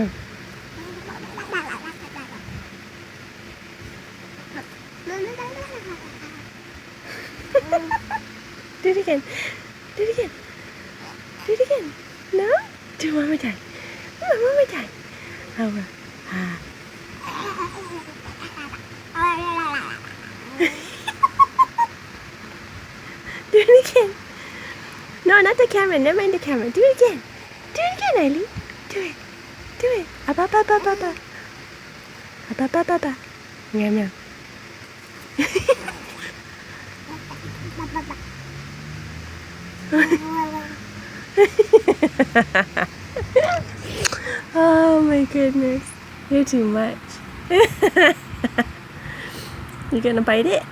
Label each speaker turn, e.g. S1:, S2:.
S1: Oh. Do it again. Do it again. Do it again. No? Do one more time. One more time. Oh, Do it again. No, not the camera. Never mind the camera. Do it again. Do it again, Eileen. Do it. Do it. Up, up, up, up, up, up. Up, up, up, up, up. Meow, meow. Oh my goodness. You're too much. You gonna bite it?